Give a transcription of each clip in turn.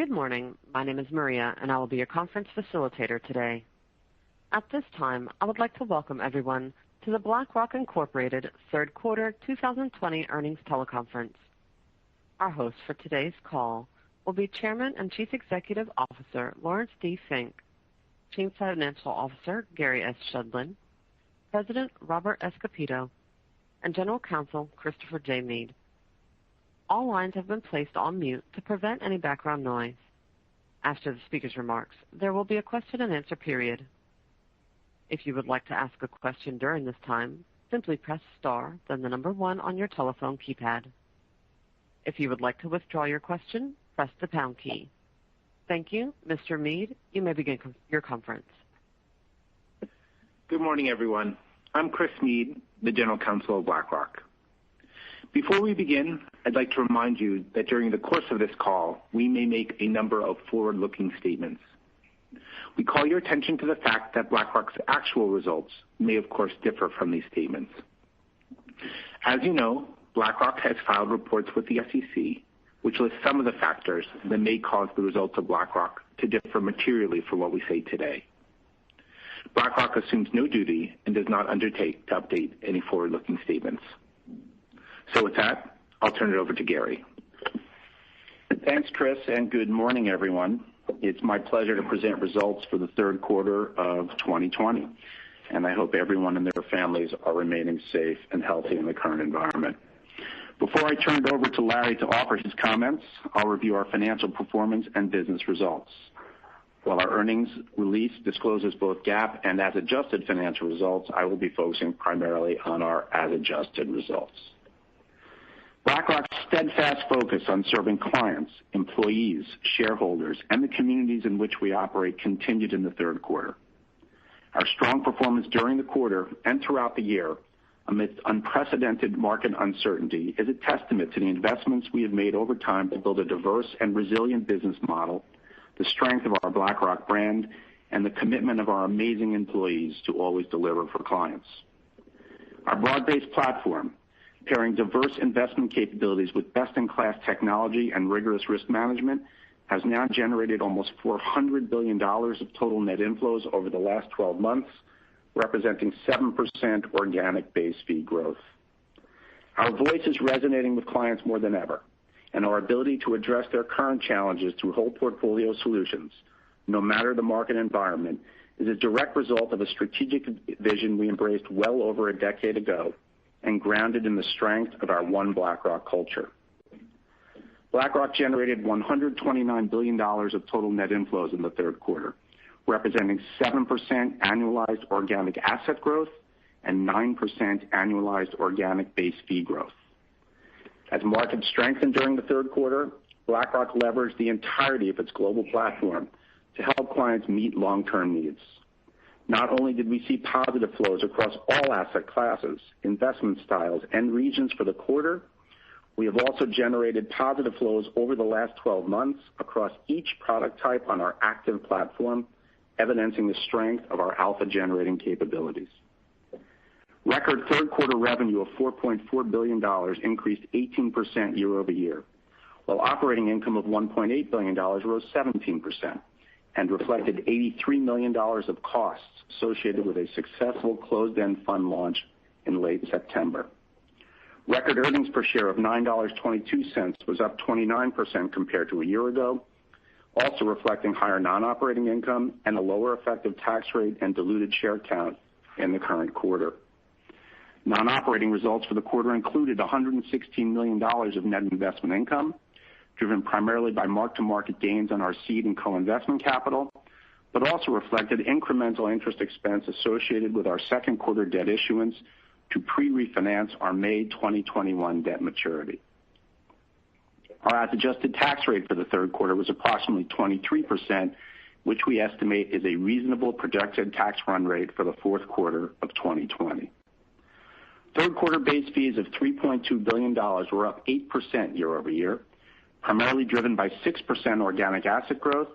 Good morning. My name is Maria, and I will be your conference facilitator today. At this time, I would like to welcome everyone to the BlackRock Incorporated Third Quarter 2020 Earnings Teleconference. Our host for today's call will be Chairman and Chief Executive Officer Lawrence D. Fink, Chief Financial Officer Gary S. Shedlin, President Robert S. Capito, and General Counsel Christopher J. Meade. All lines have been placed on mute to prevent any background noise. After the speaker's remarks, there will be a question-and-answer period. If you would like to ask a question during this time, simply press star, then the number 1 on your telephone keypad. If you would like to withdraw your question, press the pound key. Thank you. Mr. Meade, you may begin your conference. Good morning, everyone. I'm Chris Meade, the General Counsel of BlackRock. Before we begin, I'd like to remind you that during the course of this call, we may make a number of forward-looking statements. We call your attention to the fact that BlackRock's actual results may, of course, differ from these statements. As you know, BlackRock has filed reports with the SEC, which list some of the factors that may cause the results of BlackRock to differ materially from what we say today. BlackRock assumes no duty and does not undertake to update any forward-looking statements. So with that, I'll turn it over to Gary. Thanks, Chris, and good morning, everyone. It's my pleasure to present results for the third quarter of 2020, and I hope everyone and their families are remaining safe and healthy in the current environment. Before I turn it over to Larry to offer his comments, I'll review our financial performance and business results. While our earnings release discloses both GAAP and as-adjusted financial results, I will be focusing primarily on our as-adjusted results. BlackRock's steadfast focus on serving clients, employees, shareholders, and the communities in which we operate continued in the third quarter. Our strong performance during the quarter and throughout the year, amidst unprecedented market uncertainty, is a testament to the investments we have made over time to build a diverse and resilient business model, the strength of our BlackRock brand, and the commitment of our amazing employees to always deliver for clients. Our broad-based platform, pairing diverse investment capabilities with best-in-class technology and rigorous risk management, has now generated almost $400 billion of total net inflows over the last 12 months, representing 7% organic base fee growth. Our voice is resonating with clients more than ever, and our ability to address their current challenges through whole portfolio solutions, no matter the market environment, is a direct result of a strategic vision we embraced well over a decade ago and grounded in the strength of our One BlackRock culture. BlackRock generated $129 billion of total net inflows in the third quarter, representing 7% annualized organic asset growth and 9% annualized organic base fee growth. As markets strengthened during the third quarter, BlackRock leveraged the entirety of its global platform to help clients meet long-term needs. Not only did we see positive flows across all asset classes, investment styles, and regions for the quarter, we have also generated positive flows over the last 12 months across each product type on our active platform, evidencing the strength of our alpha-generating capabilities. Record third quarter revenue of $4.4 billion increased 18% year over year, while operating income of $1.8 billion rose 17%. And reflected $83 million of costs associated with a successful closed-end fund launch in late September. Record earnings per share of $9.22 was up 29% compared to a year ago, also reflecting higher non-operating income and a lower effective tax rate and diluted share count in the current quarter. Non-operating results for the quarter included $116 million of net investment income, driven primarily by mark-to-market gains on our seed and co-investment capital, but also reflected incremental interest expense associated with our second quarter debt issuance to pre-refinance our May 2021 debt maturity. Our as-adjusted tax rate for the third quarter was approximately 23%, which we estimate is a reasonable projected tax run rate for the fourth quarter of 2020. Third quarter base fees of $3.2 billion were up 8% year over year, primarily driven by 6% organic asset growth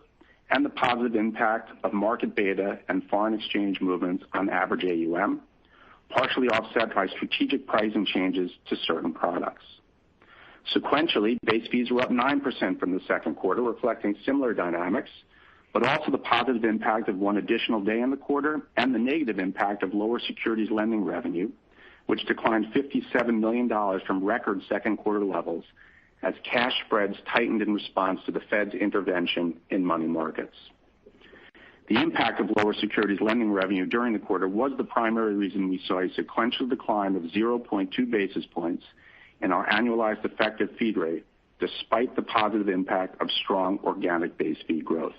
and the positive impact of market beta and foreign exchange movements on average AUM, partially offset by strategic pricing changes to certain products. Sequentially, base fees were up 9% from the second quarter, reflecting similar dynamics, but also the positive impact of one additional day in the quarter and the negative impact of lower securities lending revenue, which declined $57 million from record second quarter levels as cash spreads tightened in response to the Fed's intervention in money markets. The impact of lower securities lending revenue during the quarter was the primary reason we saw a sequential decline of 0.2 basis points in our annualized effective fee rate, despite the positive impact of strong organic base fee growth.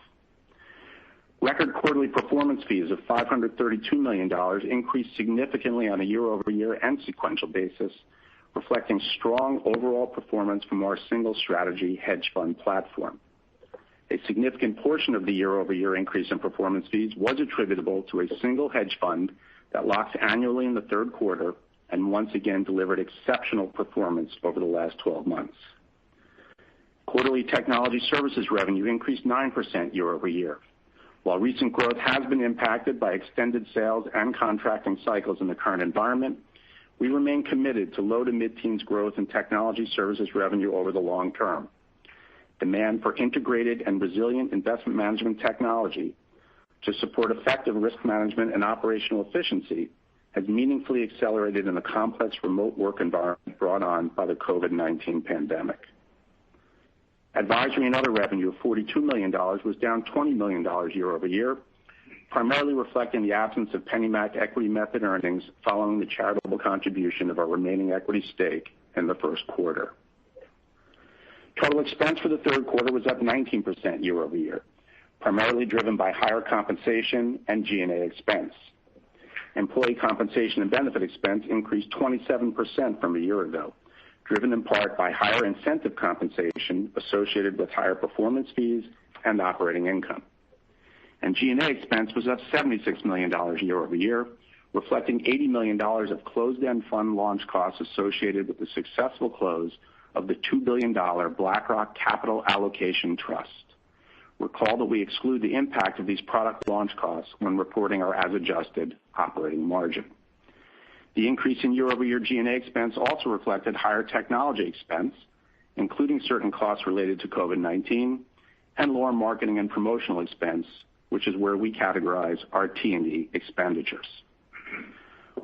Record quarterly performance fees of $532 million increased significantly on a year-over-year and sequential basis, reflecting strong overall performance from our single strategy hedge fund platform. A significant portion of the year-over-year increase in performance fees was attributable to a single hedge fund that locks annually in the third quarter and once again delivered exceptional performance over the last 12 months. Quarterly technology services revenue increased 9% year-over-year. While recent growth has been impacted by extended sales and contracting cycles in the current environment, we remain committed to low to mid-teens growth in technology services revenue over the long term. Demand for integrated and resilient investment management technology to support effective risk management and operational efficiency has meaningfully accelerated in the complex remote work environment brought on by the COVID-19 pandemic. Advisory and other revenue of $42 million was down $20 million year-over-year, primarily reflecting the absence of PennyMac equity method earnings following the charitable contribution of our remaining equity stake in the first quarter. Total expense for the third quarter was up 19% year-over-year, primarily driven by higher compensation and G&A expense. Employee compensation and benefit expense increased 27% from a year ago, driven in part by higher incentive compensation associated with higher performance fees and operating income. And G&A expense was up $76 million year-over-year, reflecting $80 million of closed-end fund launch costs associated with the successful close of the $2 billion BlackRock Capital Allocation Trust. Recall that we exclude the impact of these product launch costs when reporting our as-adjusted operating margin. The increase in year-over-year G&A expense also reflected higher technology expense, including certain costs related to COVID-19, and lower marketing and promotional expense, which is where we categorize our T&E expenditures.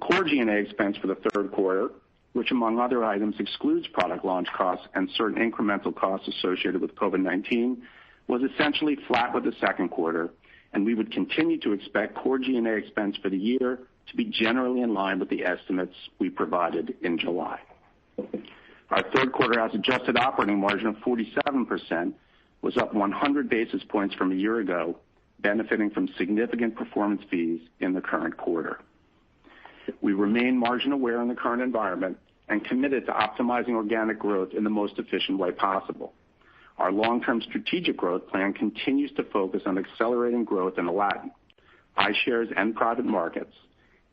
Core G&A expense for the third quarter, which among other items excludes product launch costs and certain incremental costs associated with COVID-19, was essentially flat with the second quarter, and we would continue to expect core G&A expense for the year to be generally in line with the estimates we provided in July. Our third quarter as-adjusted operating margin of 47% was up 100 basis points from a year ago, benefiting from significant performance fees in the current quarter. We remain margin aware in the current environment and committed to optimizing organic growth in the most efficient way possible. Our long-term strategic growth plan continues to focus on accelerating growth in Aladdin, iShares and private markets,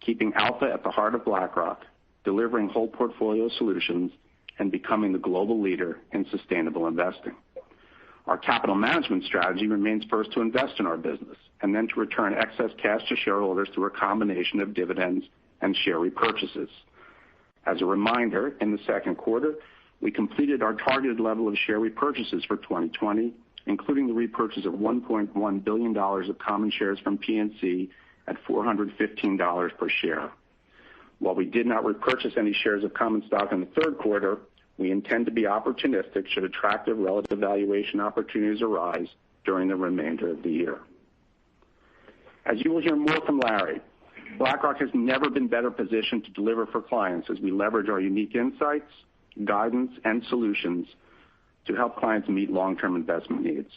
keeping alpha at the heart of BlackRock, delivering whole portfolio solutions, and becoming the global leader in sustainable investing. Our capital management strategy remains first to invest in our business and then to return excess cash to shareholders through a combination of dividends and share repurchases. As a reminder, in the second quarter, we completed our targeted level of share repurchases for 2020, including the repurchase of $1.1 billion of common shares from PNC at $415 per share. While we did not repurchase any shares of common stock in the third quarter, we intend to be opportunistic should attractive relative valuation opportunities arise during the remainder of the year. As you will hear more from Larry, BlackRock has never been better positioned to deliver for clients as we leverage our unique insights, guidance, and solutions to help clients meet long-term investment needs.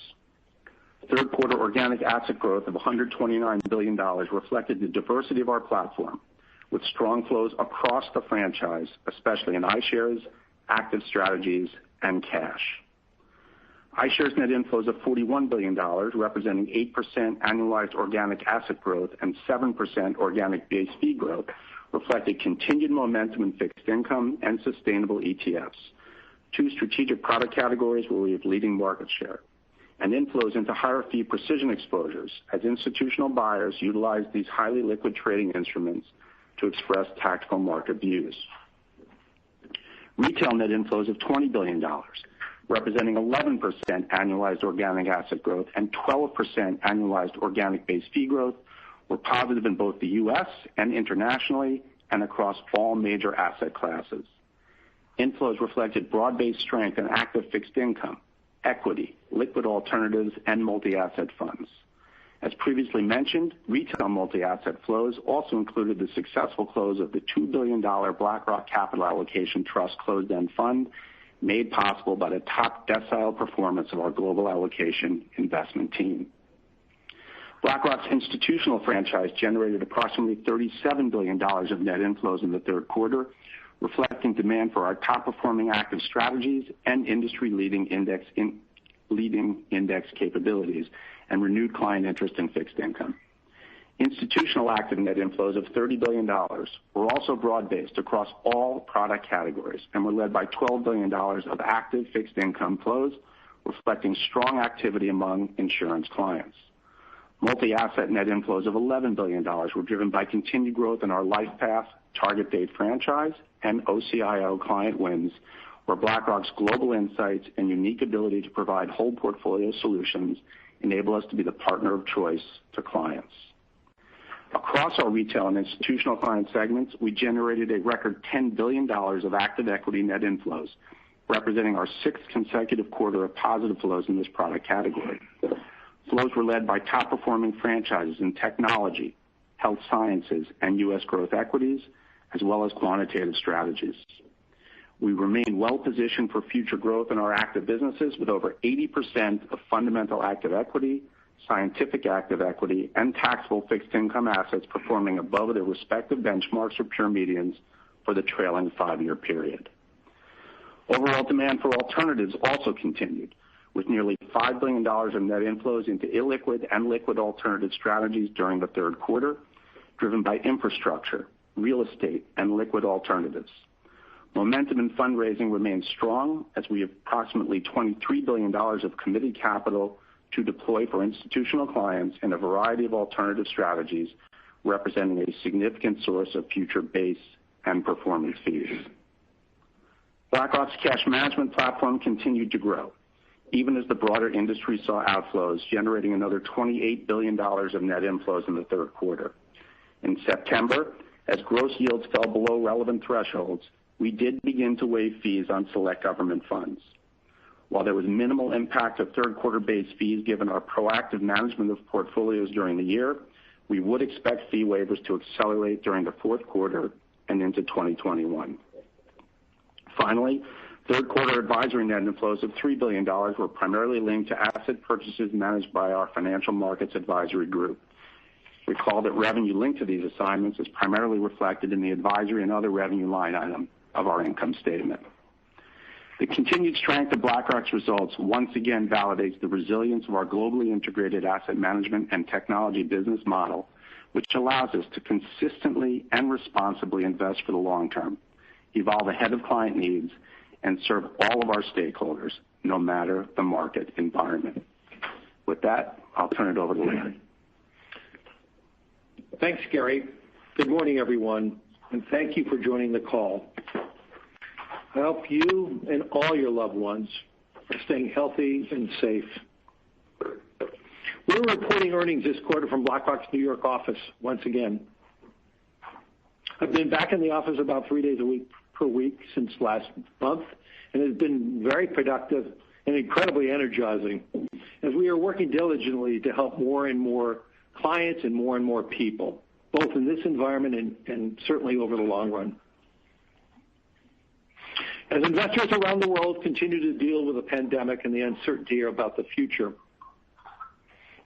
Third quarter organic asset growth of $129 billion reflected the diversity of our platform, with strong flows across the franchise, especially in iShares, active strategies, and cash. iShares net inflows of $41 billion, representing 8% annualized organic asset growth and 7% organic base fee growth, reflected continued momentum in fixed income and sustainable ETFs, two strategic product categories where we have leading market share, and inflows into higher fee precision exposures as institutional buyers utilize these highly liquid trading instruments to express tactical market views. retail net inflows of $20 billion, representing 11% annualized organic asset growth and 12% annualized organic base fee growth, were positive in both the U.S. and internationally and across all major asset classes. Inflows reflected broad-based strength in active fixed income, equity, liquid alternatives, and multi-asset funds. As previously mentioned, retail multi-asset flows also included the successful close of the $2 billion BlackRock Capital Allocation Trust closed-end fund, made possible by the top decile performance of our global allocation investment team. BlackRock's institutional franchise generated approximately $37 billion of net inflows in the third quarter, reflecting demand for our top-performing active strategies and industry-leading index capabilities and renewed client interest in fixed income. Institutional active net inflows of $30 billion were also broad-based across all product categories and were led by $12 billion of active fixed income flows, reflecting strong activity among insurance clients. Multi-asset net inflows of $11 billion were driven by continued growth in our LifePath target date franchise and OCIO client wins, where BlackRock's global insights and unique ability to provide whole portfolio solutions enable us to be the partner of choice to clients. Across our retail and institutional client segments, we generated a record $10 billion of active equity net inflows, representing our sixth consecutive quarter of positive flows in this product category. Flows were led by top-performing franchises in technology, health sciences, and U.S. growth equities, as well as quantitative strategies. We remain well-positioned for future growth in our active businesses, with over 80% of fundamental active equity, scientific active equity, and taxable fixed income assets performing above their respective benchmarks or pure medians for the trailing 5-year period. Overall demand for alternatives also continued, with nearly $5 billion of net inflows into illiquid and liquid alternative strategies during the third quarter, driven by infrastructure, real estate, and liquid alternatives. Momentum in fundraising remains strong as we have approximately $23 billion of committed capital to deploy for institutional clients in a variety of alternative strategies, representing a significant source of future base and performance fees. BlackRock's cash management platform continued to grow, even as the broader industry saw outflows, generating another $28 billion of net inflows in the third quarter. In September, as gross yields fell below relevant thresholds, we did begin to waive fees on select government funds. While there was minimal impact of third quarter base fees given our proactive management of portfolios during the year, we would expect fee waivers to accelerate during the fourth quarter and into 2021. Finally, third quarter advisory net inflows of $3 billion were primarily linked to asset purchases managed by our financial markets advisory group. Recall that revenue linked to these assignments is primarily reflected in the advisory and other revenue line item of our income statement. The continued strength of BlackRock's results once again validates the resilience of our globally integrated asset management and technology business model, which allows us to consistently and responsibly invest for the long term, evolve ahead of client needs, and serve all of our stakeholders, no matter the market environment. With that, I'll turn it over to Larry. Thanks, Gary. Good morning, everyone, and thank you for joining the call. I hope you and all your loved ones are staying healthy and safe. We're reporting earnings this quarter from BlackRock's New York office once again. I've been back in the office about 3 days per week since last month, and it's been very productive and incredibly energizing as we are working diligently to help more and more clients and more people, both in this environment and certainly over the long run. As investors around the world continue to deal with the pandemic and the uncertainty about the future,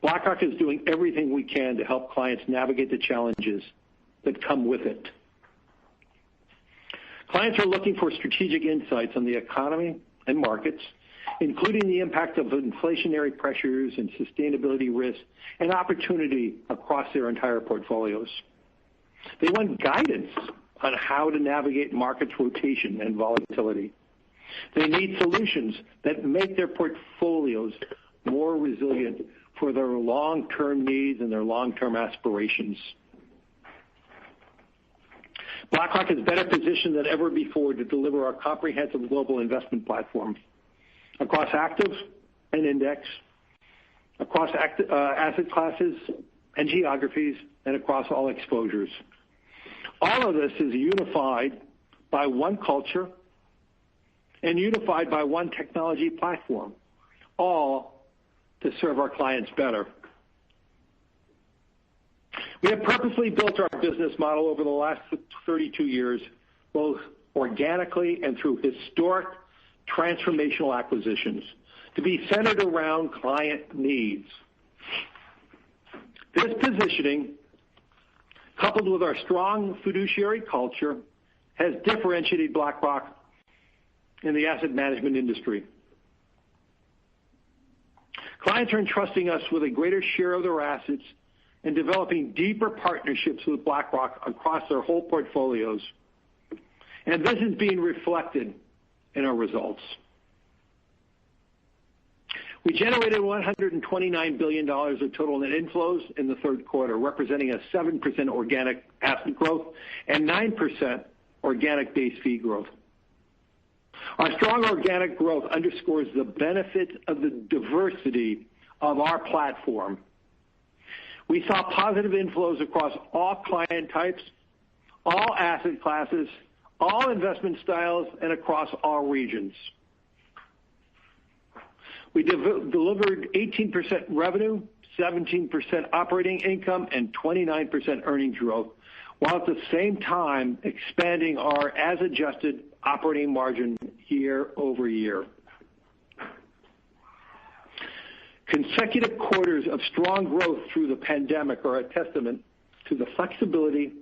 BlackRock is doing everything we can to help clients navigate the challenges that come with it. Clients are looking for strategic insights on the economy and markets, including the impact of inflationary pressures and sustainability risks and opportunity across their entire portfolios. They want guidance on how to navigate market rotation and volatility. They need solutions that make their portfolios more resilient for their long-term needs and their long-term aspirations. BlackRock is better positioned than ever before to deliver our comprehensive global investment platform across active and index, across asset classes and geographies, and across all exposures. All of this is unified by one culture and unified by one technology platform, all to serve our clients better. We have purposely built our business model over the last 32 years, both organically and through historic transformational acquisitions, to be centered around client needs. This positioning, coupled with our strong fiduciary culture, has differentiated BlackRock in the asset management industry. Clients are entrusting us with a greater share of their assets and developing deeper partnerships with BlackRock across their whole portfolios. And this is being reflected in our results. We generated $129 billion of total net inflows in the third quarter, representing a 7% organic asset growth and 9% organic base fee growth. Our strong organic growth underscores the benefit of the diversity of our platform. We saw positive inflows across all client types, all asset classes, all investment styles, and across all regions. We delivered 18% revenue, 17% operating income, and 29% earnings growth, while at the same time expanding our as-adjusted operating margin year over year. Consecutive quarters of strong growth through the pandemic are a testament to the flexibility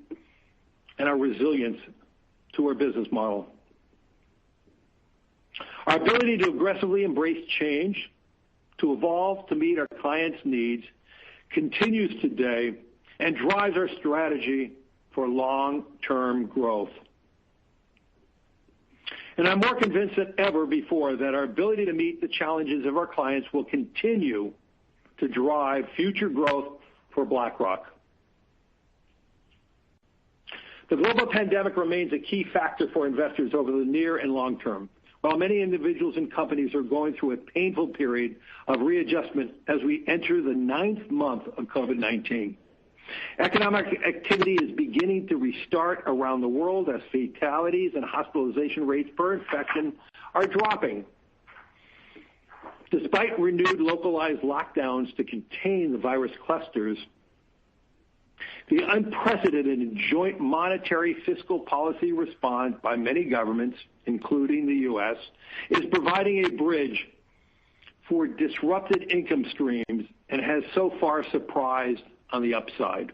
and our resilience to our business model. Our ability to aggressively embrace change, to evolve to meet our clients' needs, continues today and drives our strategy for long-term growth. And I'm more convinced than ever before that our ability to meet the challenges of our clients will continue to drive future growth for BlackRock. The global pandemic remains a key factor for investors over the near and long term, while many individuals and companies are going through a painful period of readjustment as we enter the 9th month of COVID-19. Economic activity is beginning to restart around the world as fatalities and hospitalization rates per infection are dropping. Despite renewed localized lockdowns to contain the virus clusters, the unprecedented joint monetary fiscal policy response by many governments, including the U.S., is providing a bridge for disrupted income streams and has so far surprised on the upside.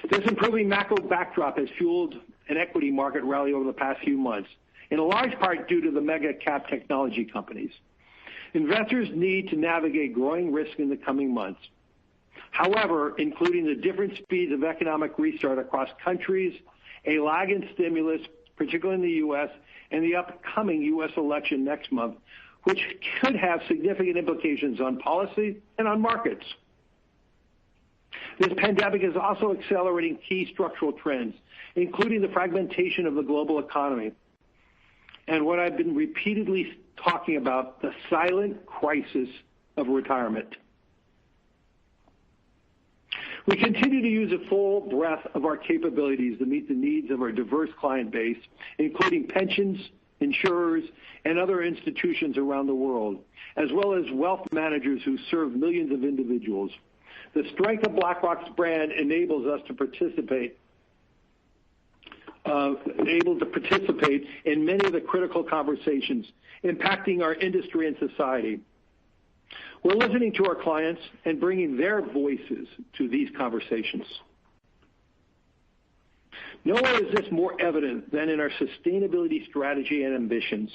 This improving macro backdrop has fueled an equity market rally over the past few months, in a large part due to the mega cap technology companies. Investors need to navigate growing risk in the coming months. However, including the different speeds of economic restart across countries, a lag in stimulus, particularly in the U.S., and the upcoming U.S. election next month, which could have significant implications on policy and on markets. This pandemic is also accelerating key structural trends, including the fragmentation of the global economy and what I've been repeatedly talking about, the silent crisis of retirement. We continue to use the full breadth of our capabilities to meet the needs of our diverse client base, including pensions, insurers, and other institutions around the world, as well as wealth managers who serve millions of individuals. The strength of BlackRock's brand enables us to participate in many of the critical conversations impacting our industry and society. We're listening to our clients and bringing their voices to these conversations. Nowhere is this more evident than in our sustainability strategy and ambitions.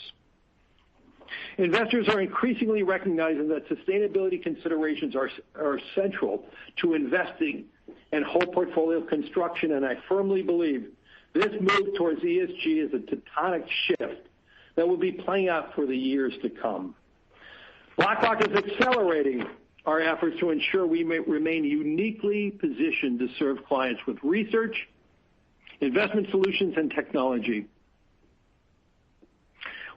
Investors are increasingly recognizing that sustainability considerations are central to investing and whole portfolio construction, and I firmly believe this move towards ESG is a tectonic shift that will be playing out for the years to come. BlackRock is accelerating our efforts to ensure we may remain uniquely positioned to serve clients with research, investment solutions, and technology.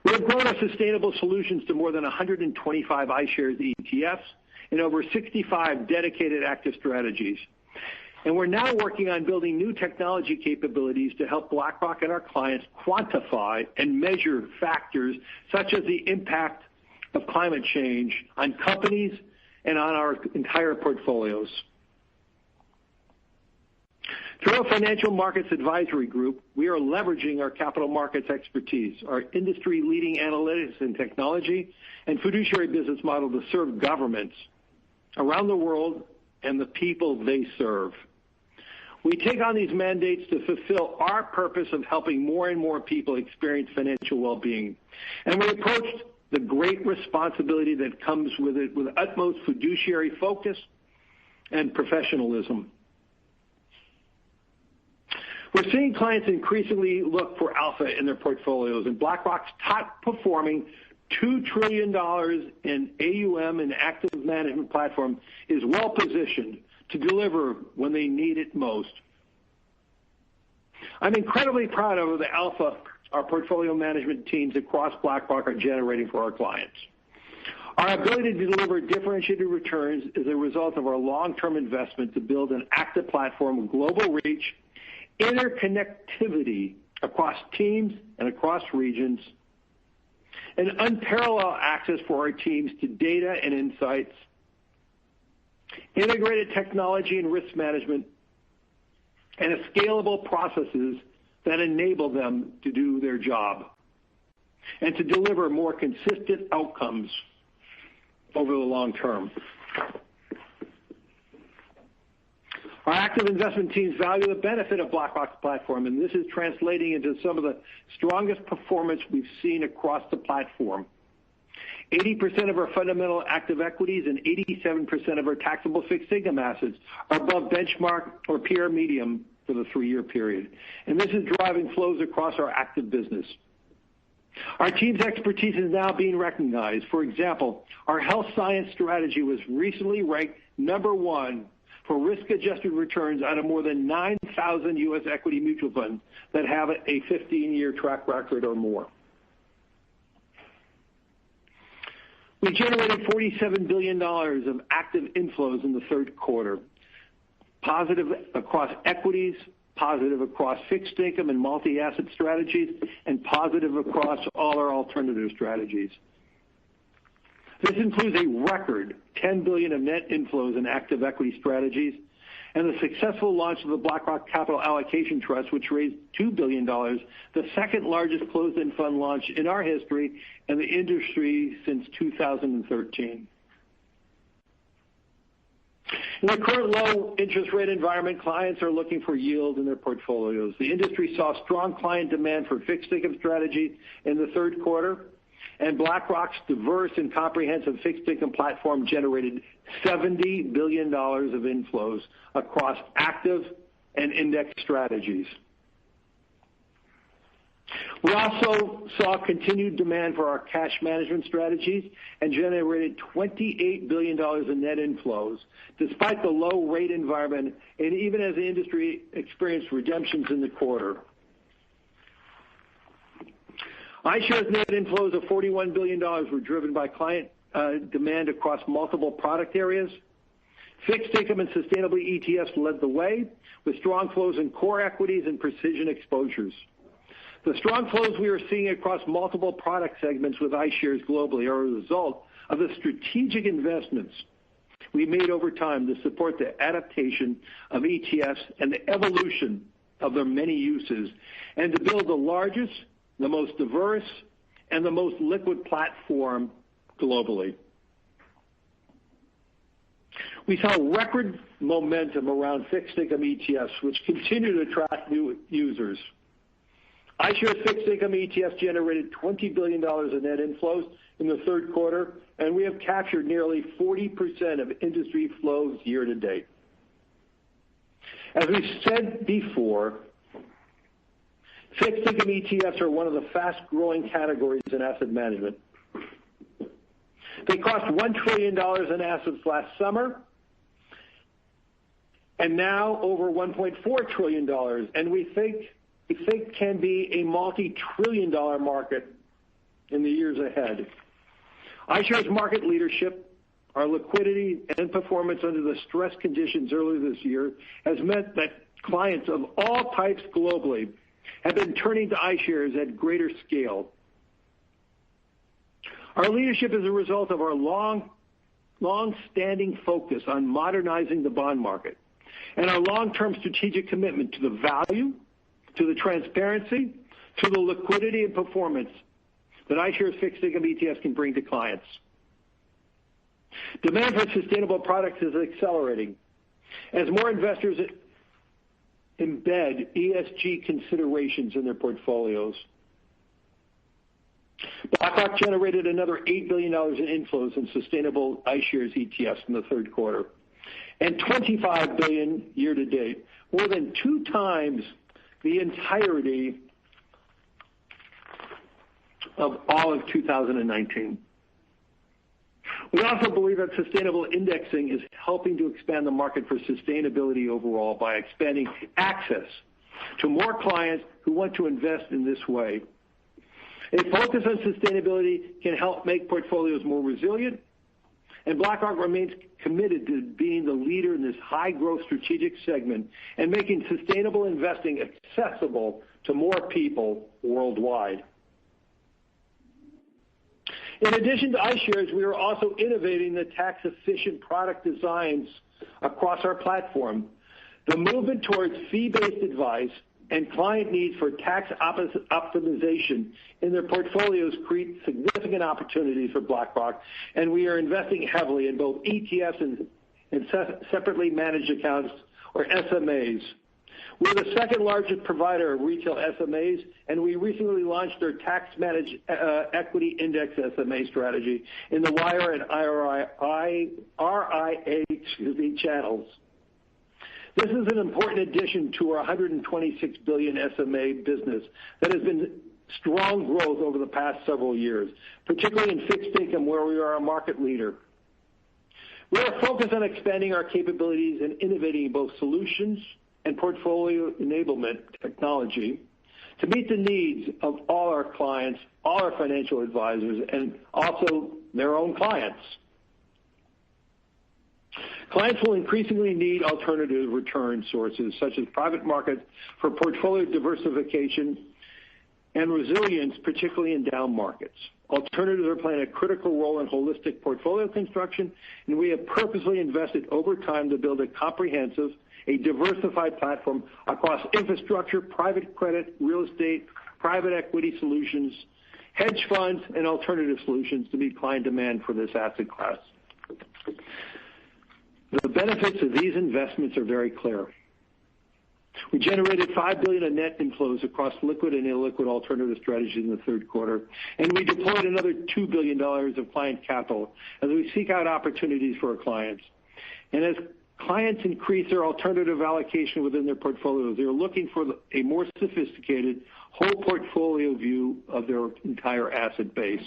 We have grown our sustainable solutions to more than 125 iShares ETFs and over 65 dedicated active strategies. And we're now working on building new technology capabilities to help BlackRock and our clients quantify and measure factors such as the impact of climate change on companies and on our entire portfolios. Through our Financial Markets Advisory Group, we are leveraging our capital markets expertise, our industry-leading analytics and technology, and fiduciary business model to serve governments around the world and the people they serve. We take on these mandates to fulfill our purpose of helping more and more people experience financial well-being. And we approach the great responsibility that comes with it with utmost fiduciary focus and professionalism. We're seeing clients increasingly look for alpha in their portfolios, and BlackRock's top-performing $2 trillion in AUM and active management platform is well-positioned to deliver when they need it most. I'm incredibly proud of the alpha our portfolio management teams across BlackRock are generating for our clients. Our ability to deliver differentiated returns is a result of our long-term investment to build an active platform with global reach, interconnectivity across teams and across regions, and unparalleled access for our teams to data and insights, integrated technology and risk management, and scalable processes that enable them to do their job and to deliver more consistent outcomes over the long term. Our active investment teams value the benefit of BlackRock's platform, and this is translating into some of the strongest performance we've seen across the platform. 80% of our fundamental active equities and 87% of our taxable fixed income assets are above benchmark or peer medium for the 3-year period. And this is driving flows across our active business. Our team's expertise is now being recognized. For example, our health science strategy was recently ranked #1 for risk-adjusted returns out of more than 9,000 U.S. equity mutual funds that have a 15-year track record or more. We generated $47 billion of active inflows in the third quarter, positive across equities, positive across fixed income and multi-asset strategies, and positive across all our alternative strategies. This includes a record $10 billion of net inflows in active equity strategies and the successful launch of the BlackRock Capital Allocation Trust, which raised $2 billion, the second largest closed-end fund launch in our history and the industry since 2013. In the current low interest rate environment, clients are looking for yield in their portfolios. The industry saw strong client demand for fixed income strategies in the third quarter, and BlackRock's diverse and comprehensive fixed income platform generated $70 billion of inflows across active and index strategies. We also saw continued demand for our cash management strategies and generated $28 billion in net inflows, despite the low rate environment and even as the industry experienced redemptions in the quarter. iShares net inflows of $41 billion were driven by client demand across multiple product areas. Fixed income and sustainable ETFs led the way, with strong flows in core equities and precision exposures. The strong flows we are seeing across multiple product segments with iShares globally are a result of the strategic investments we made over time to support the adaptation of ETFs and the evolution of their many uses, and to build the largest, the most diverse, and the most liquid platform globally. We saw record momentum around fixed income ETFs, which continue to attract new users. iShares fixed income ETFs generated $20 billion in net inflows in the third quarter, and we have captured nearly 40% of industry flows year to date. As we said before, fixed income ETFs are one of the fast-growing categories in asset management. They cost $1 trillion in assets last summer, and now over $1.4 trillion, and we think can be a multi-trillion-dollar market in the years ahead. iShares market leadership, our liquidity and performance under the stress conditions earlier this year has meant that clients of all types globally have been turning to iShares at greater scale. Our leadership is a result of our long-standing focus on modernizing the bond market and our long-term strategic commitment to the value, to the transparency, to the liquidity and performance that iShares fixed income ETFs can bring to clients. Demand for sustainable products is accelerating as more investors embed ESG considerations in their portfolios. BlackRock generated another $8 billion in inflows in sustainable iShares ETFs in the third quarter, and $25 billion year to date, more than 2 times the entirety of all of 2019. We also believe that sustainable indexing is helping to expand the market for sustainability overall by expanding access to more clients who want to invest in this way. A focus on sustainability can help make portfolios more resilient, and BlackRock remains committed to being the leader in this high-growth strategic segment and making sustainable investing accessible to more people worldwide. In addition to iShares, we are also innovating the tax-efficient product designs across our platform. The movement towards fee-based advice and client needs for tax optimization in their portfolios create significant opportunities for BlackRock, and we are investing heavily in both ETFs and separately managed accounts, or SMAs. We're the second largest provider of retail SMAs, and we recently launched our tax-managed equity index SMA strategy in the wire and RIA channels. This is an important addition to our $126 billion SMA business that has been strong growth over the past several years, particularly in fixed income where we are a market leader. We are focused on expanding our capabilities and innovating both solutions and portfolio enablement technology to meet the needs of all our clients, all our financial advisors, and also their own clients. Clients will increasingly need alternative return sources such as private markets for portfolio diversification and resilience, particularly in down markets. Alternatives are playing a critical role in holistic portfolio construction, and we have purposely invested over time to build a comprehensive, a diversified platform across infrastructure, private credit, real estate, private equity solutions, hedge funds, and alternative solutions to meet client demand for this asset class. The benefits of these investments are very clear. We generated $5 billion of net inflows across liquid and illiquid alternative strategies in the third quarter, and we deployed another $2 billion of client capital as we seek out opportunities for our clients. And as clients increase their alternative allocation within their portfolios, they're looking for a more sophisticated whole portfolio view of their entire asset base.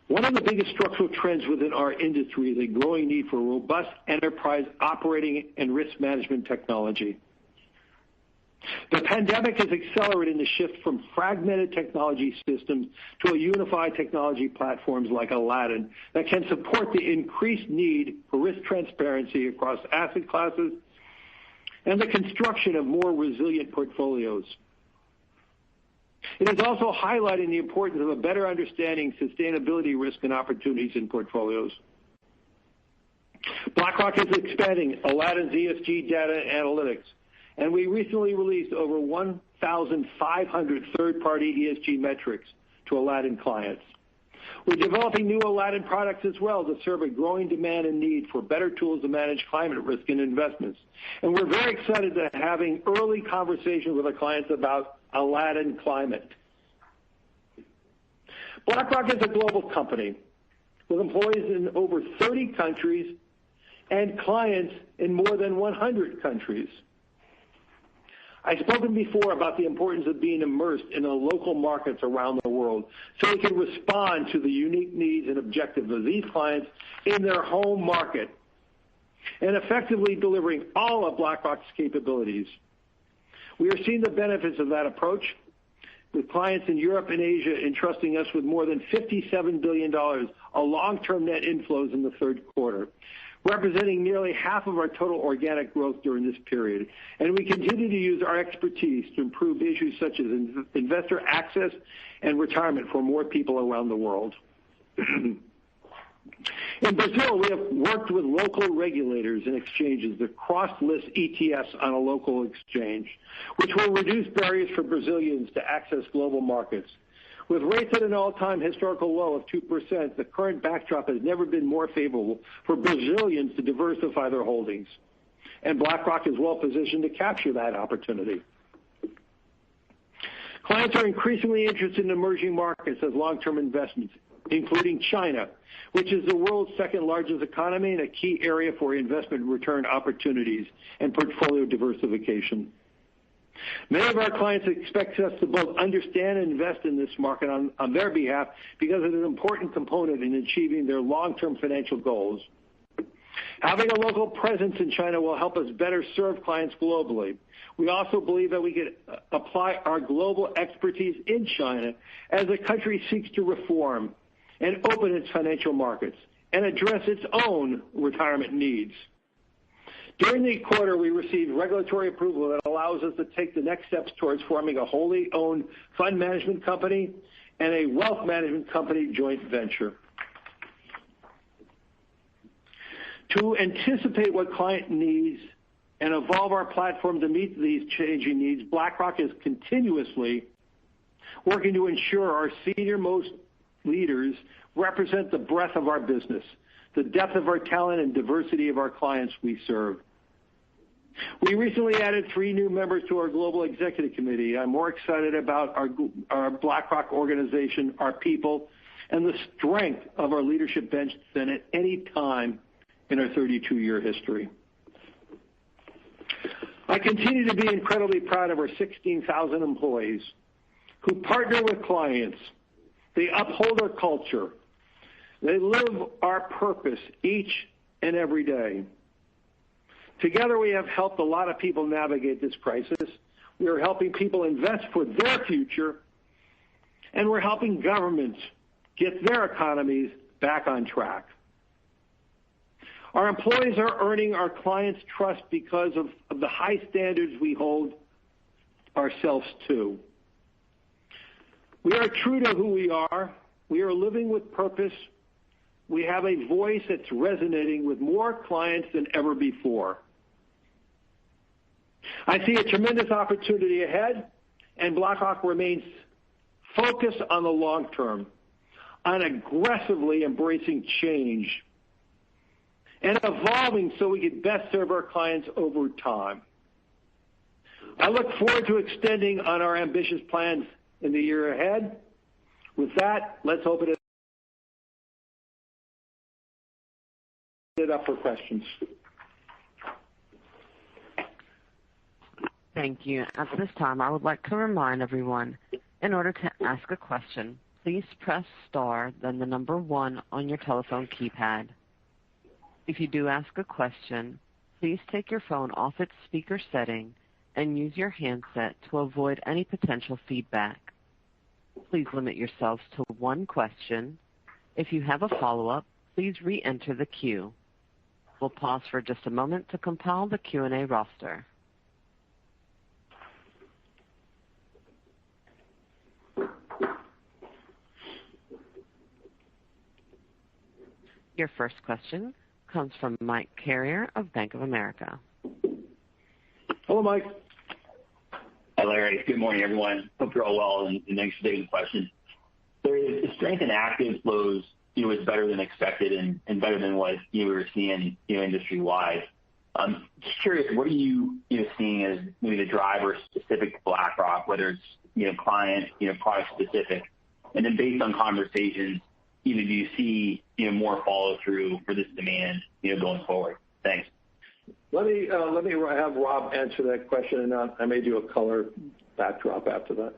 One of the biggest structural trends within our industry is a growing need for robust enterprise operating and risk management technology. The pandemic has accelerated the shift from fragmented technology systems to a unified technology platforms like Aladdin that can support the increased need for risk transparency across asset classes and the construction of more resilient portfolios. It is also highlighting the importance of a better understanding sustainability risk and opportunities in portfolios. BlackRock is expanding Aladdin's ESG data and analytics, and we recently released over 1,500 third-party ESG metrics to Aladdin clients. We're developing new Aladdin products as well to serve a growing demand and need for better tools to manage climate risk in investments. And we're very excited to having early conversations with our clients about Aladdin Climate. BlackRock is a global company with employees in over 30 countries and clients in more than 100 countries. I've spoken before about the importance of being immersed in the local markets around the world so we can respond to the unique needs and objectives of these clients in their home market. and effectively delivering all of BlackRock's capabilities. We are seeing the benefits of that approach, with clients in Europe and Asia entrusting us with more than $57 billion of long-term net inflows in the third quarter, representing nearly half of our total organic growth during this period. And we continue to use our expertise to improve issues such as investor access and retirement for more people around the world. In Brazil, we have worked with local regulators and exchanges to cross-list ETFs on a local exchange, which will reduce barriers for Brazilians to access global markets. With rates at an all-time historical low of 2%, the current backdrop has never been more favorable for Brazilians to diversify their holdings, and BlackRock is well positioned to capture that opportunity. Clients are increasingly interested in emerging markets as long-term investments, including China, which is the world's second largest economy and a key area for investment return opportunities and portfolio diversification. Many of our clients expect us to both understand and invest in this market on their behalf because it is an important component in achieving their long-term financial goals. Having a local presence in China will help us better serve clients globally. We also believe that we can apply our global expertise in China as the country seeks to reform and open its financial markets and address its own retirement needs. During the quarter, we received regulatory approval that allows us to take the next steps towards forming a wholly owned fund management company and a wealth management company joint venture. To anticipate what client needs and evolve our platform to meet these changing needs, BlackRock is continuously working to ensure our senior-most leaders represent the breadth of our business, the depth of our talent, and diversity of our clients we serve. We recently added 3 new members to our Global Executive Committee. I'm more excited about our BlackRock organization, our people, and the strength of our leadership bench than at any time in our 32-year history. I continue to be incredibly proud of our 16,000 employees who partner with clients. They uphold our culture. They live our purpose each and every day. Together, we have helped a lot of people navigate this crisis. We are helping people invest for their future, and we're helping governments get their economies back on track. Our employees are earning our clients' trust because of the high standards we hold ourselves to. We are true to who we are. We are living with purpose. We have a voice that's resonating with more clients than ever before. I see a tremendous opportunity ahead, and BlackRock remains focused on the long term, on aggressively embracing change and evolving so we can best serve our clients over time. I look forward to extending on our ambitious plans in the year ahead. With that, let's open it up for questions. Thank you. At this time, I would like to remind everyone, in order to ask a question, please press star, then the number 1 on your telephone keypad. If you do ask a question, please take your phone off its speaker setting and use your handset to avoid any potential feedback. Please limit yourselves to 1 question. If you have a follow-up, please re-enter the queue. We'll pause for just a moment to compile the Q&A roster. Your first question comes from Mike Carrier of Bank of America. Hello, Mike. Hi, Larry. Good morning, everyone. Hope you're all well, and thanks for taking the question. The strength in active flows, is better than expected and better than what we were seeing, industry-wide. Just curious, what are you seeing as maybe the driver specific to BlackRock, whether it's client, product specific, and then based on conversations, do you see more follow through for this demand going forward? Thanks. Let me have Rob answer that question, and I may do a color backdrop after that.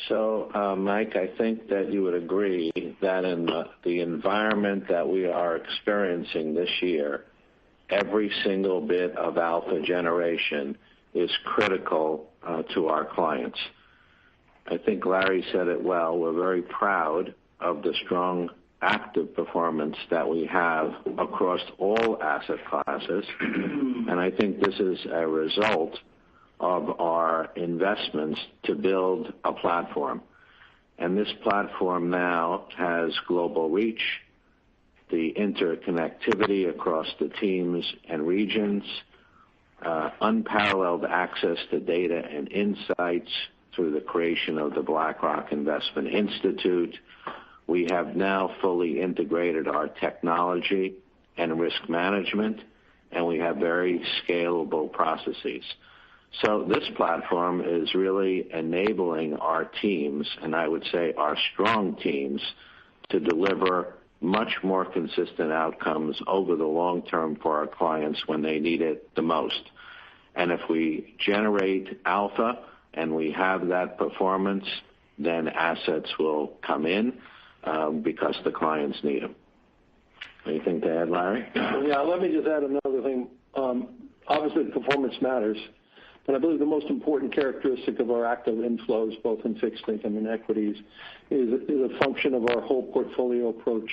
So, Mike, I think that you would agree that in the environment that we are experiencing this year, every single bit of alpha generation is critical to our clients. I think Larry said it well. We're very proud of the strong active performance that we have across all asset classes, and I think this is a result of our investments to build a platform. And this platform now has global reach, the interconnectivity across the teams and regions, unparalleled access to data and insights through the creation of the BlackRock Investment Institute. We have now fully integrated our technology and risk management, and we have very scalable processes. So this platform is really enabling our teams, and I would say our strong teams, to deliver much more consistent outcomes over the long term for our clients when they need it the most. And if we generate alpha and we have that performance, then assets will come in because the clients need them. Anything to add, Larry? Yeah, let me just add another thing. Obviously, performance matters, but I believe the most important characteristic of our active inflows, both in fixed income and equities, is a function of our whole portfolio approach.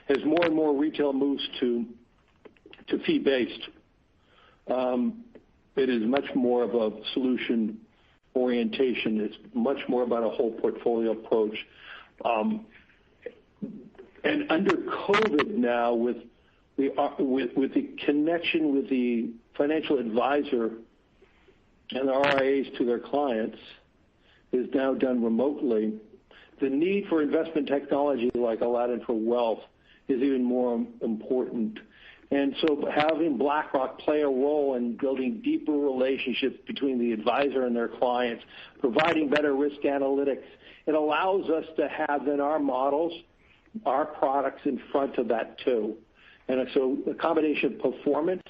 As more and more retail moves to fee-based, it is much more of a solution orientation. It's much more about a whole portfolio approach. And under COVID now, with the connection with the financial advisor and the RIAs to their clients is now done remotely, the need for investment technology like Aladdin for Wealth is even more important. And so having BlackRock play a role in building deeper relationships between the advisor and their clients, providing better risk analytics, it allows us to have in our models our products in front of that too. And so a combination of performance,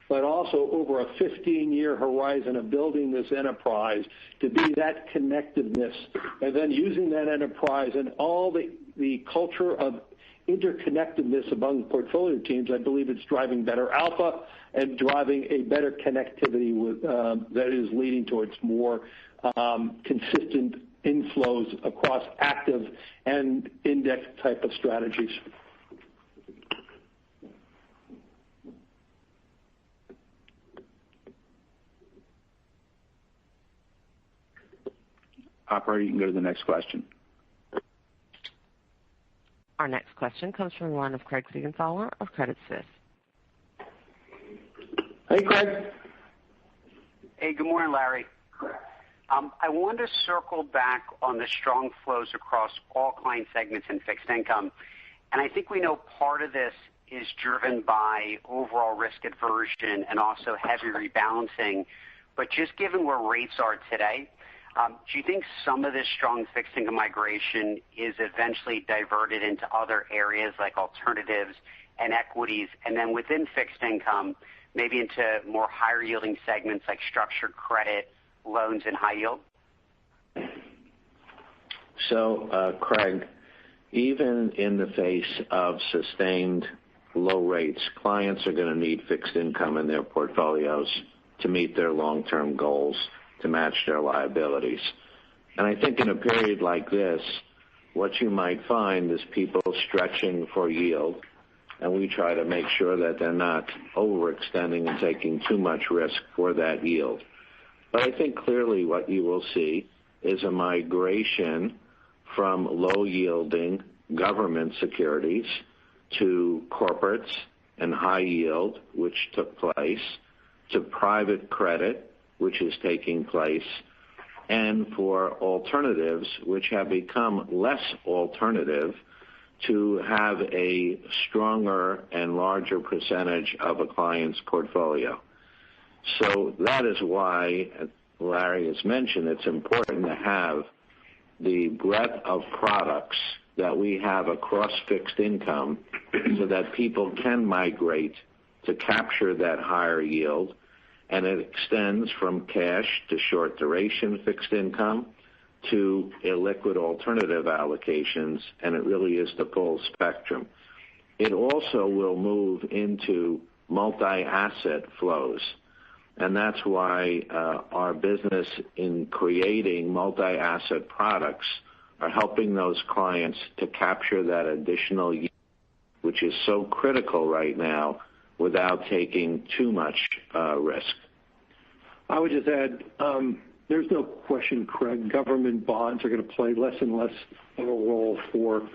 but also over a 15-year horizon of building this enterprise to be that connectiveness, and then using that enterprise and all the culture of interconnectedness among portfolio teams. I believe it's driving better alpha and driving a better connectivity with, that is leading towards more consistent inflows across active and index type of strategies. Operator, you can go to the next question. Our next question comes from the line of Craig Siegenthaler of Credit Suisse. Hey, Craig. Hey, good morning, Larry. I wanted to circle back on the strong flows across all client segments in fixed income. And I think we know part of this is driven by overall risk aversion and also heavy rebalancing. But just given where rates are today, do you think some of this strong fixed income migration is eventually diverted into other areas like alternatives and equities, and then within fixed income, maybe into more higher yielding segments like structured credit, loans, and high yield? So, Craig, even in the face of sustained low rates, clients are going to need fixed income in their portfolios to meet their long-term goals, to match their liabilities. And I think in a period like this, what you might find is people stretching for yield, and we try to make sure that they're not overextending and taking too much risk for that yield. But I think clearly what you will see is a migration from low-yielding government securities to corporates and high yield, which took place, to private credit, which is taking place, and for alternatives, which have become less alternative, to have a stronger and larger percentage of a client's portfolio. So that is why, Larry has mentioned, it's important to have the breadth of products that we have across fixed income so that people can migrate to capture that higher yield. And it extends from cash to short duration fixed income to illiquid alternative allocations, and it really is the full spectrum. It also will move into multi-asset flows. And that's why our business in creating multi-asset products are helping those clients to capture that additional yield, which is so critical right now, without taking too much risk. I would just add, there's no question, Craig, government bonds are going to play less and less of a role for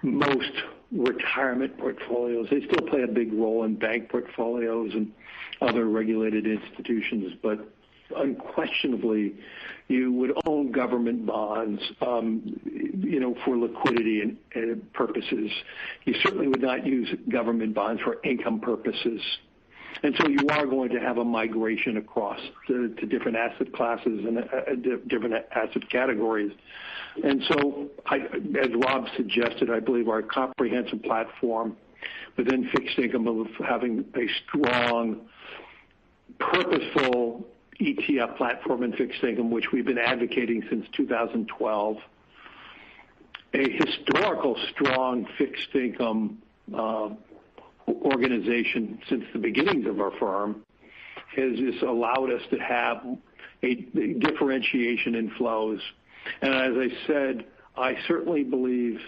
most retirement portfolios. They still play a big role in bank portfolios and other regulated institutions, but unquestionably, you would own government bonds, for liquidity and purposes. You certainly would not use government bonds for income purposes. And so you are going to have a migration across to different asset classes and different asset categories. And so, as Rob suggested, I believe our comprehensive platform within fixed income of having a strong, purposeful ETF platform in fixed income, which we've been advocating since 2012, a historical strong fixed income organization since the beginnings of our firm, has just allowed us to have a differentiation in flows. And as I said, I certainly believe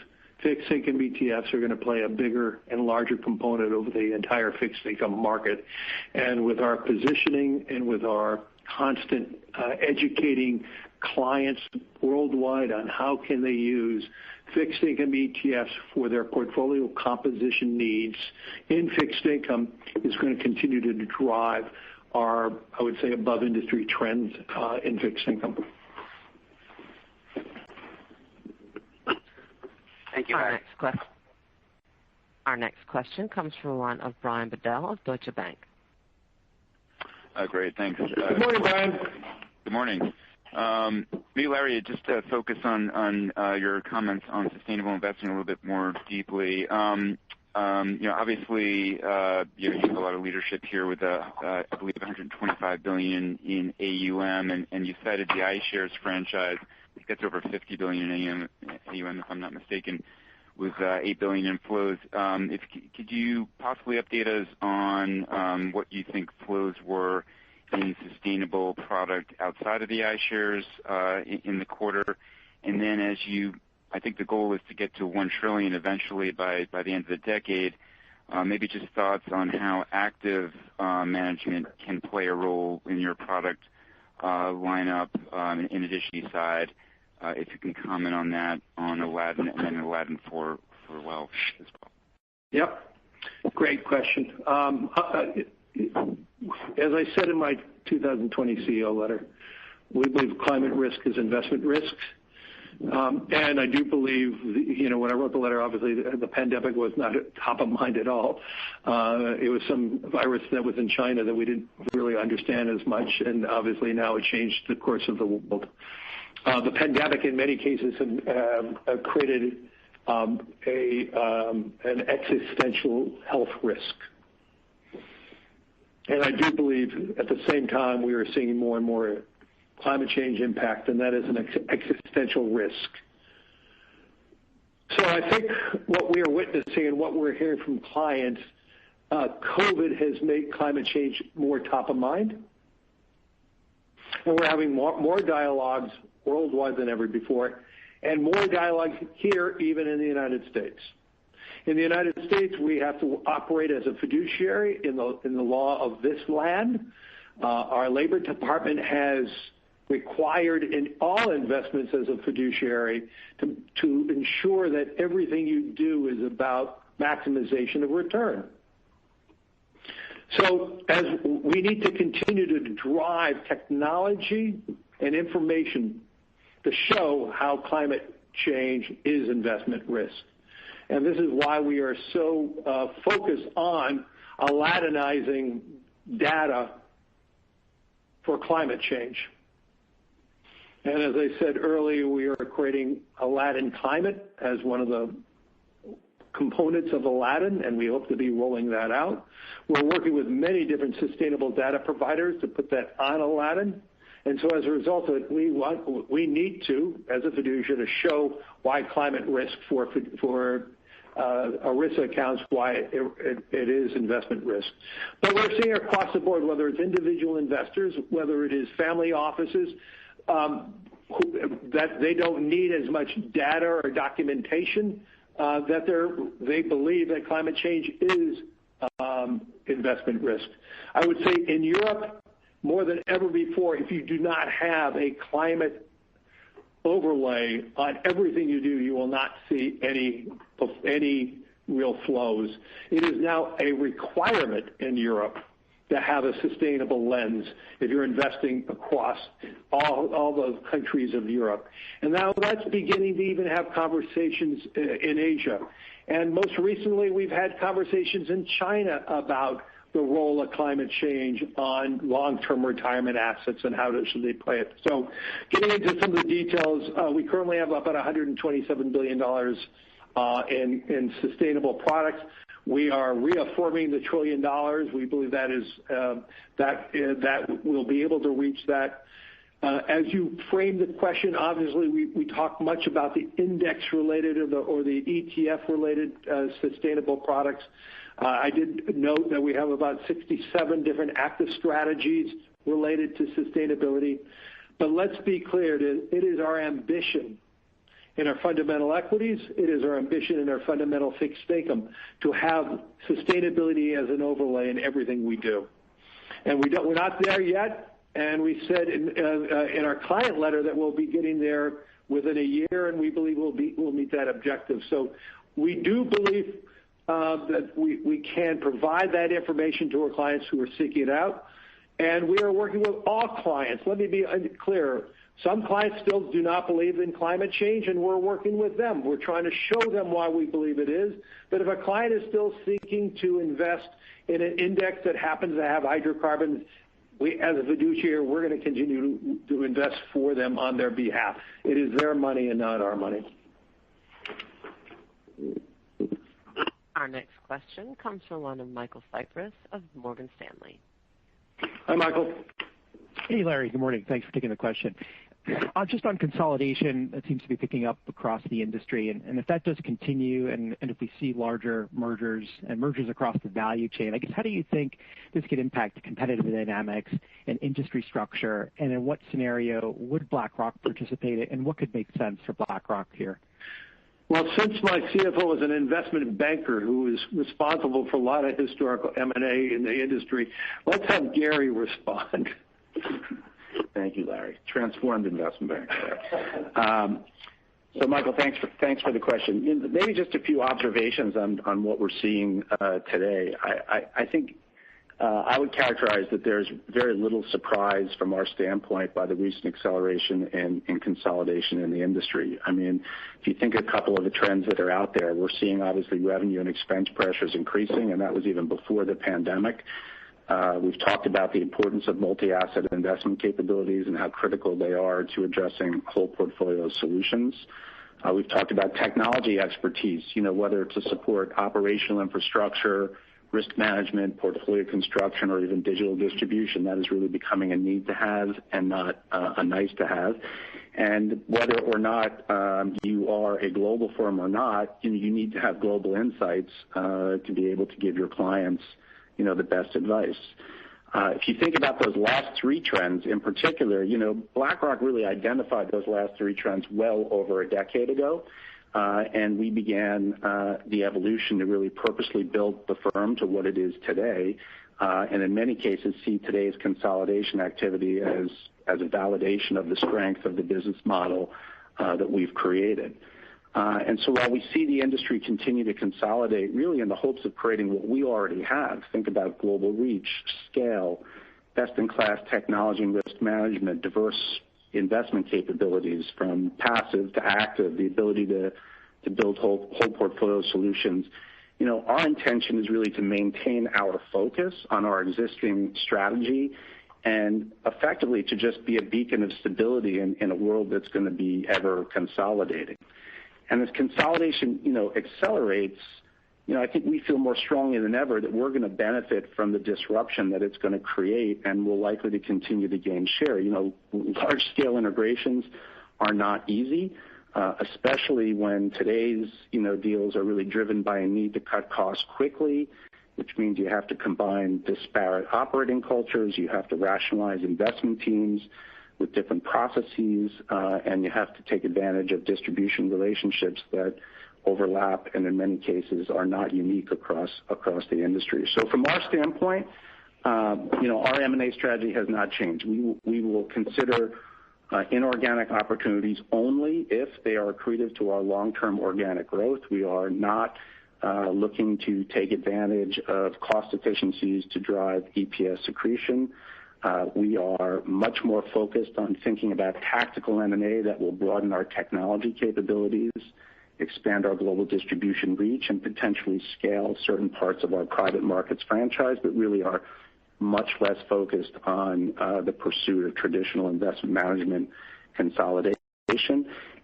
fixed income ETFs are going to play a bigger and larger component over the entire fixed income market. And with our positioning and with our constant educating clients worldwide on how can they use fixed income ETFs for their portfolio composition needs in fixed income is going to continue to drive our, I would say, above industry trends in fixed income. Thank you. Our next question comes from the line of Brian Bedell of Deutsche Bank. Great, thanks. Good morning, Brian. Good morning. Maybe, Larry, just to focus on your comments on sustainable investing a little bit more deeply. Obviously, you have a lot of leadership here with, I believe, $125 billion in AUM, and you cited the iShares franchise. It gets over $50 billion in AUM, if I'm not mistaken, with $8 billion in flows. Could you possibly update us on what you think flows were in sustainable product outside of the iShares in the quarter? And then I think the goal is to get to $1 trillion eventually by the end of the decade. Maybe just thoughts on how active management can play a role in your product lineup in addition side. If you can comment on that, on Aladdin, and then Aladdin for wealth as well. Yep. Great question. As I said in my 2020 CEO letter, we believe climate risk is investment risk. And I do believe, when I wrote the letter, obviously the pandemic was not top of mind at all. It was some virus that was in China that we didn't really understand as much, and obviously now it changed the course of the world. The pandemic, in many cases, created an existential health risk. And I do believe at the same time we are seeing more and more climate change impact, and that is an existential risk. So I think what we are witnessing and what we're hearing from clients, COVID has made climate change more top of mind. And we're having more dialogues worldwide than ever before, and more dialogue here, even in the United States. In the United States, we have to operate as a fiduciary in the law of this land. Our Labor Department has required in all investments as a fiduciary to ensure that everything you do is about maximization of return. So as we need to continue to drive technology and information to show how climate change is investment risk. And this is why we are so focused on Aladdinizing data for climate change. And as I said earlier, we are creating Aladdin Climate as one of the components of Aladdin, and we hope to be rolling that out. We're working with many different sustainable data providers to put that on Aladdin. And so as a result of it, we need to, as a fiduciary, to show why climate risk for ERISA accounts why it is investment risk. But we're seeing across the board, whether it's individual investors, whether it is family offices, that they don't need as much data or documentation, that they believe that climate change is investment risk. I would say in Europe, more than ever before, if you do not have a climate overlay on everything you do, you will not see any real flows. It is now a requirement in Europe to have a sustainable lens if you're investing across all the countries of Europe. And now that's beginning to even have conversations in Asia. And most recently, we've had conversations in China about the role of climate change on long-term retirement assets and how should they play it. So getting into some of the details, we currently have about $127 billion in sustainable products. We are reaffirming the $1 trillion. We believe that we'll be able to reach that. As you frame the question, obviously we talk much about the index-related or the ETF-related sustainable products. I did note that we have about 67 different active strategies related to sustainability. But let's be clear, it is our ambition in our fundamental equities, it is our ambition in our fundamental fixed income to have sustainability as an overlay in everything we do. And we're not there yet, and we said in our client letter that we'll be getting there within a year, and we believe we'll meet that objective. So we do believe that we can provide that information to our clients who are seeking it out, and we are working with all clients. Let me be clear. Some clients still do not believe in climate change, and we're working with them. We're trying to show them why we believe it is. But if a client is still seeking to invest in an index that happens to have hydrocarbons, we, as a fiduciary, we're going to continue to invest for them on their behalf. It is their money and not our money. Our next question comes from one of Michael Cyprys of Morgan Stanley. Hi, Michael. Hey, Larry. Good morning. Thanks for taking the question. Just on consolidation, that seems to be picking up across the industry. And if that does continue and if we see larger mergers and mergers across the value chain, I guess how do you think this could impact the competitive dynamics and industry structure? And in what scenario would BlackRock participate in, and what could make sense for BlackRock here? Well, since my CFO is an investment banker who is responsible for a lot of historical M&A in the industry, let's have Gary respond. Thank you, Larry. Transformed investment bank. So, Michael, thanks for the question. Maybe just a few observations on what we're seeing today. I think I would characterize that there's very little surprise from our standpoint by the recent acceleration in consolidation in the industry. I mean, if you think a couple of the trends that are out there, we're seeing obviously revenue and expense pressures increasing, and that was even before the pandemic. We've talked about the importance of multi-asset investment capabilities and how critical they are to addressing whole portfolio solutions. We've talked about technology expertise, whether to support operational infrastructure, risk management, portfolio construction, or even digital distribution. That is really becoming a need to have and not a nice to have. And whether or not you are a global firm or not, you need to have global insights to be able to give your clients the best advice. If you think about those last three trends in particular, BlackRock really identified those last three trends well over a decade ago, and we began the evolution to really purposely build the firm to what it is today, and in many cases see today's consolidation activity as a validation of the strength of the business model that we've created. And so while we see the industry continue to consolidate, really in the hopes of creating what we already have, think about global reach, scale, best-in-class technology and risk management, diverse investment capabilities from passive to active, the ability to build whole portfolio solutions. Our intention is really to maintain our focus on our existing strategy and effectively to just be a beacon of stability in a world that's going to be ever consolidating. And as consolidation, accelerates, I think we feel more strongly than ever that we're going to benefit from the disruption that it's going to create, and we're likely to continue to gain share. Large-scale integrations are not easy. especially when today's deals are really driven by a need to cut costs quickly, which means you have to combine disparate operating cultures, you have to rationalize investment teams with different processes, and you have to take advantage of distribution relationships that overlap and in many cases are not unique across the industry. So from our standpoint, our M&A strategy has not changed. We will consider inorganic opportunities only if they are accretive to our long-term organic growth. We are not looking to take advantage of cost efficiencies to drive EPS accretion. We are much more focused on thinking about tactical M&A that will broaden our technology capabilities, expand our global distribution reach, and potentially scale certain parts of our private markets franchise, but really are much less focused on the pursuit of traditional investment management consolidation.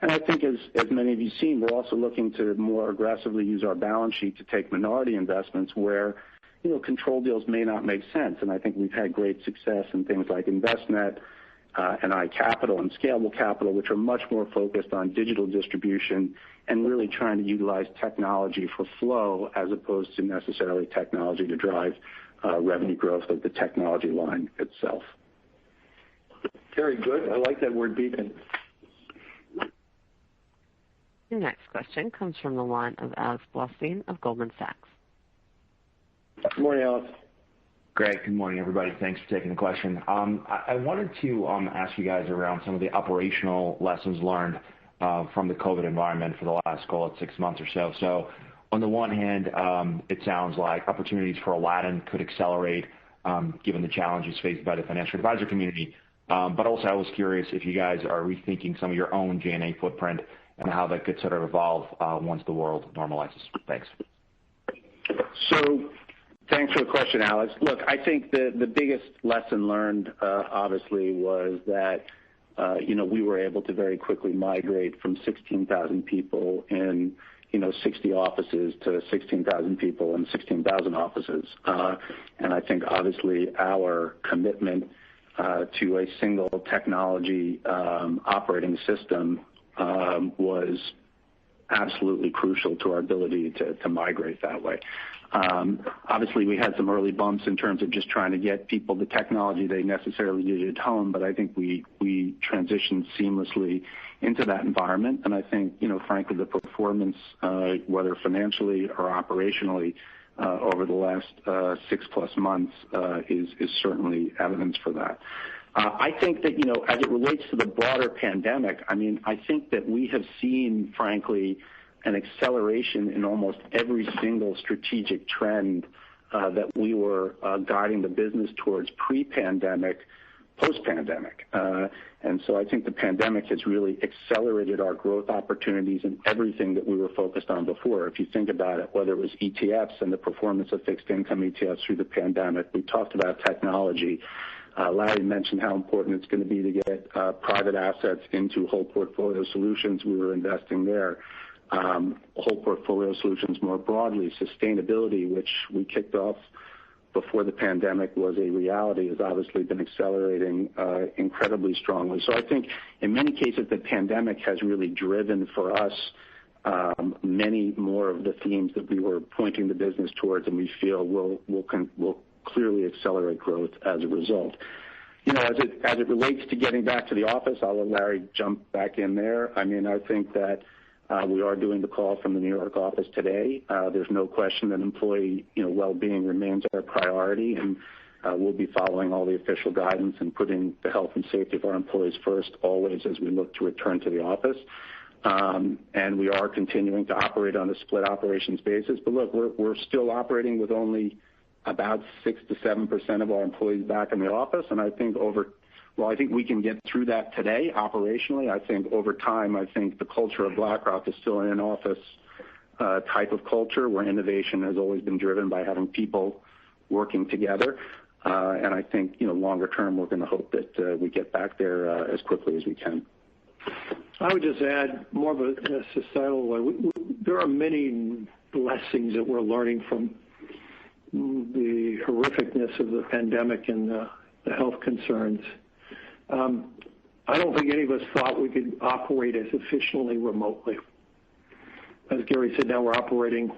And I think as many of you have seen, we're also looking to more aggressively use our balance sheet to take minority investments where control deals may not make sense. And I think we've had great success in things like InvestNet and iCapital and Scalable Capital, which are much more focused on digital distribution and really trying to utilize technology for flow as opposed to necessarily technology to drive revenue growth of the technology line itself. Very good. I like that word, beacon. Your next question comes from the line of Alex Blostein of Goldman Sachs. Good morning, Alex. Great. Good morning, everybody. Thanks for taking the question. I wanted to ask you guys around some of the operational lessons learned from the COVID environment for the last, call it 6 months or so. So on the one hand, it sounds like opportunities for Aladdin could accelerate given the challenges faced by the financial advisor community. But also I was curious if you guys are rethinking some of your own G&A footprint and how that could sort of evolve once the world normalizes. Thanks. So thanks for the question, Alex. Look, I think the biggest lesson learned, obviously, was that, we were able to very quickly migrate from 16,000 people in, 60 offices to 16,000 people in 16,000 offices. And I think, obviously, our commitment to a single technology operating system was absolutely crucial to our ability to migrate that way. Obviously, we had some early bumps in terms of just trying to get people the technology they necessarily needed at home, but I think we transitioned seamlessly into that environment. And I think, frankly, the performance, whether financially or operationally, over the last 6+ months is certainly evidence for that. I think that, as it relates to the broader pandemic, I think that we have seen, frankly, an acceleration in almost every single strategic trend that we were guiding the business towards pre-pandemic, post-pandemic. And so I think the pandemic has really accelerated our growth opportunities in everything that we were focused on before. If you think about it, whether it was ETFs and the performance of fixed income ETFs through the pandemic, we talked about technology. Larry mentioned how important it's going to be to get private assets into whole portfolio solutions. We were investing there. Whole portfolio solutions more broadly, sustainability, which we kicked off before the pandemic was a reality, has obviously been accelerating incredibly strongly. So I think in many cases the pandemic has really driven for us many more of the themes that we were pointing the business towards, and we feel will clearly accelerate growth as a result. As it relates to getting back to the office, I'll let Larry jump back in there. I think that we are doing the call from the New York office today. There's no question that employee well-being remains our priority, and we'll be following all the official guidance and putting the health and safety of our employees first always as we look to return to the office. And we are continuing to operate on a split operations basis. But look, we're still operating with only about 6 to 7% of our employees back in the office, and I think I think we can get through that today operationally. I think over time, I think the culture of BlackRock is still an in-office type of culture where innovation has always been driven by having people working together. And I think, longer term, we're going to hope that we get back there as quickly as we can. I would just add more of a societal way. There are many blessings that we're learning from the horrificness of the pandemic and the health concerns. I don't think any of us thought we could operate as efficiently remotely. As Gary said, now we're operating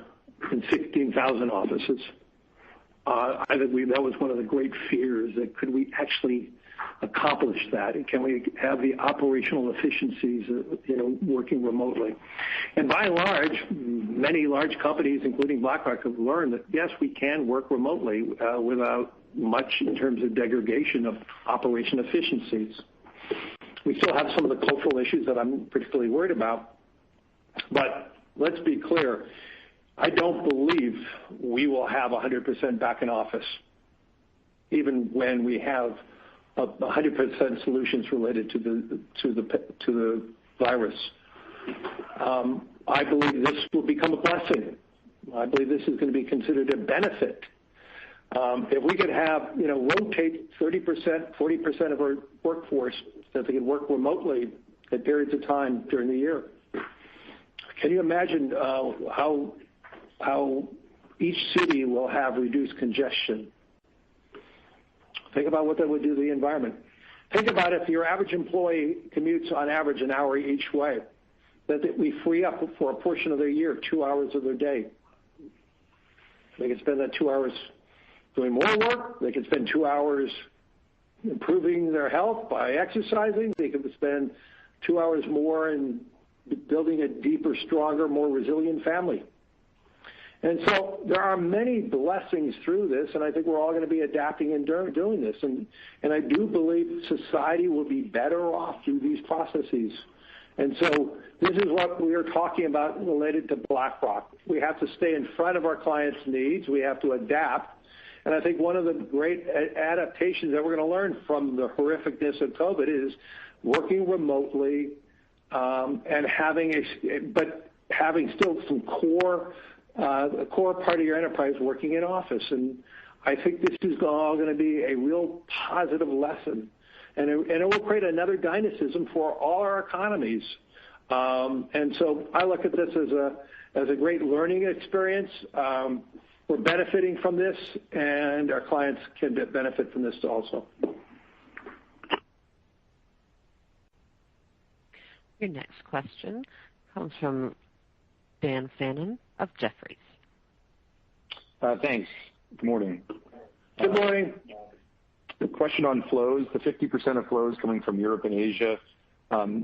in 16,000 offices. I think that was one of the great fears, that could we actually accomplish that? And can we have the operational efficiencies, working remotely? And by and large, many large companies, including BlackRock, have learned that, yes, we can work remotely without much in terms of degradation of operation efficiencies. We still have some of the cultural issues that I'm particularly worried about. But let's be clear, I don't believe we will have 100% back in office, even when we have 100% solutions related to the virus. I believe this will become a blessing. I believe this is going to be considered a benefit. If we could have, rotate 30%, 40% of our workforce that they can work remotely at periods of time during the year. Can you imagine how each city will have reduced congestion? Think about what that would do to the environment. Think about if your average employee commutes on average an hour each way, that we free up for a portion of their year, 2 hours of their day. They can spend that 2 hours doing more work. They can spend 2 hours improving their health by exercising. They can spend 2 hours more in building a deeper, stronger, more resilient family. And so there are many blessings through this, and I think we're all going to be adapting and doing this. And I do believe society will be better off through these processes. And so this is what we are talking about related to BlackRock. We have to stay in front of our clients' needs. We have to adapt. And I think one of the great adaptations that we're going to learn from the horrificness of COVID is working remotely and having still some a core part of your enterprise working in office. And I think this is all going to be a real positive lesson. And it will create another dynamism for all our economies. And so I look at this as a great learning experience. We're benefiting from this, and our clients can benefit from this also. Your next question comes from Dan Fannon of Jefferies. Thanks. Good morning. Good morning. The question on flows, the 50% of flows coming from Europe and Asia.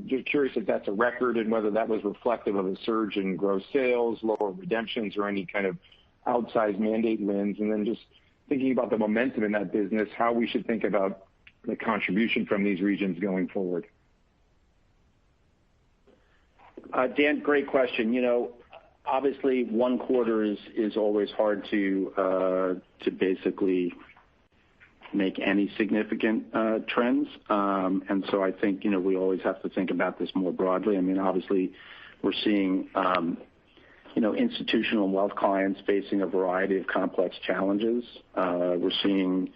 Just curious if that's a record and whether that was reflective of a surge in gross sales, lower redemptions, or any kind of outsized mandate wins. And then just thinking about the momentum in that business, how we should think about the contribution from these regions going forward. Dan, great question. Obviously, one quarter is always hard to basically make any significant trends. And so I think, we always have to think about this more broadly. I mean, obviously, we're seeing, institutional and wealth clients facing a variety of complex challenges. We're seeing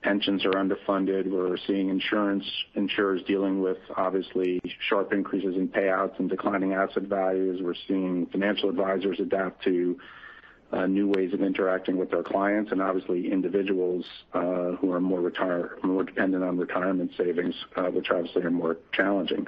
pensions are underfunded. We're seeing insurers dealing with, obviously, sharp increases in payouts and declining asset values. We're seeing financial advisors adapt to new ways of interacting with their clients, and obviously individuals who are more dependent on retirement savings, which obviously are more challenging.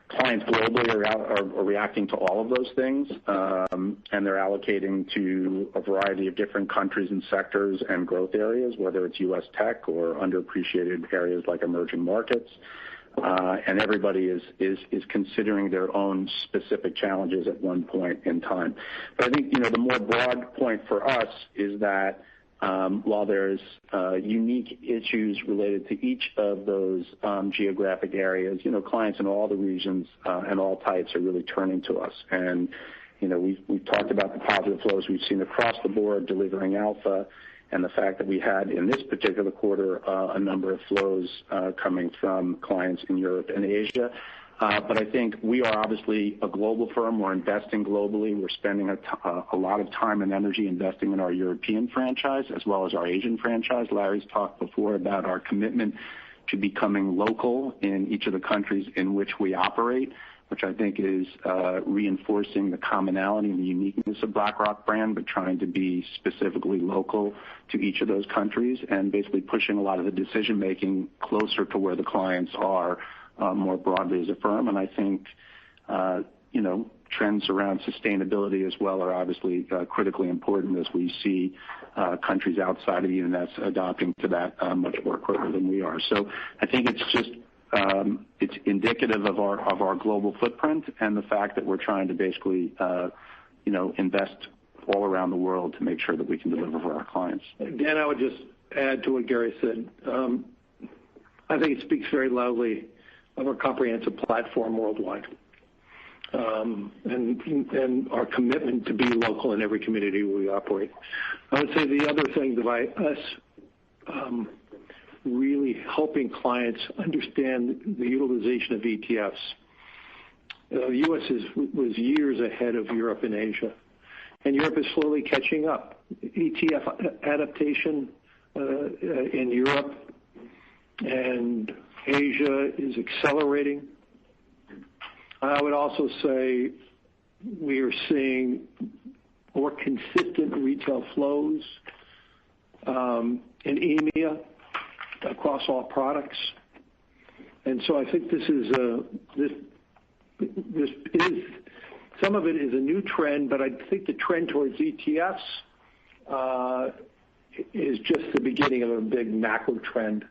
Clients globally are reacting to all of those things, and they're allocating to a variety of different countries and sectors and growth areas, whether it's U.S. tech or underappreciated areas like emerging markets. And everybody is considering their own specific challenges at one point in time. But I think, the more broad point for us is that while there's unique issues related to each of those geographic areas, clients in all the regions and all types are really turning to us. And, we've talked about the positive flows we've seen across the board delivering alpha, and the fact that we had in this particular quarter a number of flows coming from clients in Europe and Asia. But I think we are obviously a global firm. We're investing globally. We're spending a lot of time and energy investing in our European franchise as well as our Asian franchise. Larry's talked before about our commitment to becoming local in each of the countries in which we operate, which I think is reinforcing the commonality and the uniqueness of BlackRock brand, but trying to be specifically local to each of those countries and basically pushing a lot of the decision-making closer to where the clients are more broadly as a firm. And I think, trends around sustainability as well are obviously critically important as we see countries outside of the U.S. adopting to that much more quickly than we are. So I think it's just it's indicative of our global footprint and the fact that we're trying to basically invest all around the world to make sure that we can deliver for our clients. Dan, I would just add to what Gary said. I think it speaks very loudly of our comprehensive platform worldwide. And our commitment to be local in every community where we operate. I would say the other thing by us really helping clients understand the utilization of ETFs. The U.S. was years ahead of Europe and Asia, and Europe is slowly catching up. ETF adaptation in Europe and Asia is accelerating. I would also say we are seeing more consistent retail flows in EMEA across all products. And so I think this is some of it is a new trend, but I think the trend towards ETFs is just the beginning of a big macro trend.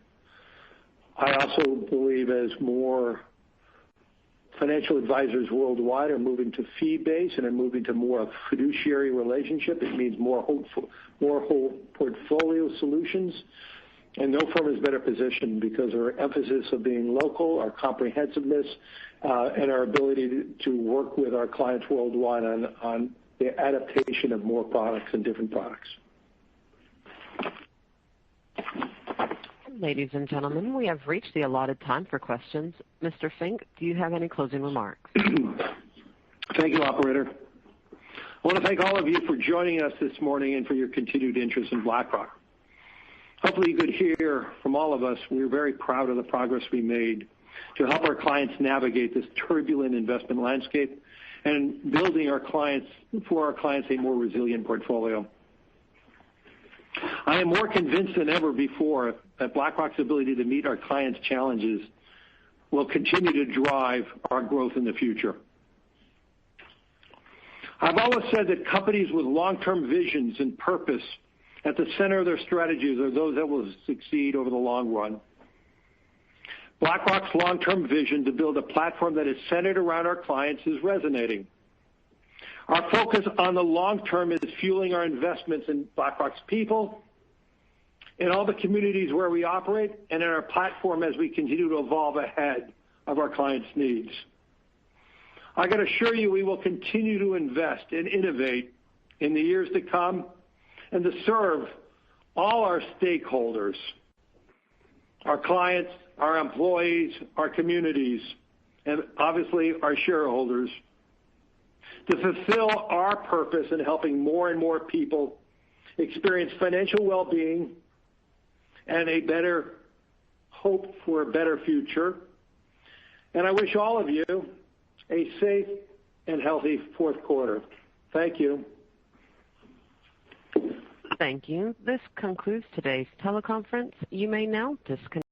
I also believe as more financial advisors worldwide are moving to fee-based and are moving to more of fiduciary relationship. It means more whole portfolio solutions. And no firm is better positioned because of our emphasis of being local, our comprehensiveness, and our ability to work with our clients worldwide on the adaptation of more products and different products. Ladies and gentlemen, we have reached the allotted time for questions. Mr. Fink, do you have any closing remarks? Thank you, operator. I want to thank all of you for joining us this morning and for your continued interest in BlackRock. Hopefully you could hear from all of us, we're very proud of the progress we made to help our clients navigate this turbulent investment landscape and building for our clients a more resilient portfolio. I am more convinced than ever before that BlackRock's ability to meet our clients' challenges will continue to drive our growth in the future. I've always said that companies with long-term visions and purpose at the center of their strategies are those that will succeed over the long run. BlackRock's long-term vision to build a platform that is centered around our clients is resonating. Our focus on the long term is fueling our investments in BlackRock's people, in all the communities where we operate, and in our platform as we continue to evolve ahead of our clients' needs. I can assure you we will continue to invest and innovate in the years to come and to serve all our stakeholders, our clients, our employees, our communities, and obviously our shareholders, to fulfill our purpose in helping more and more people experience financial well-being and a better hope for a better future. And I wish all of you a safe and healthy fourth quarter. Thank you. Thank you. This concludes today's teleconference. You may now disconnect.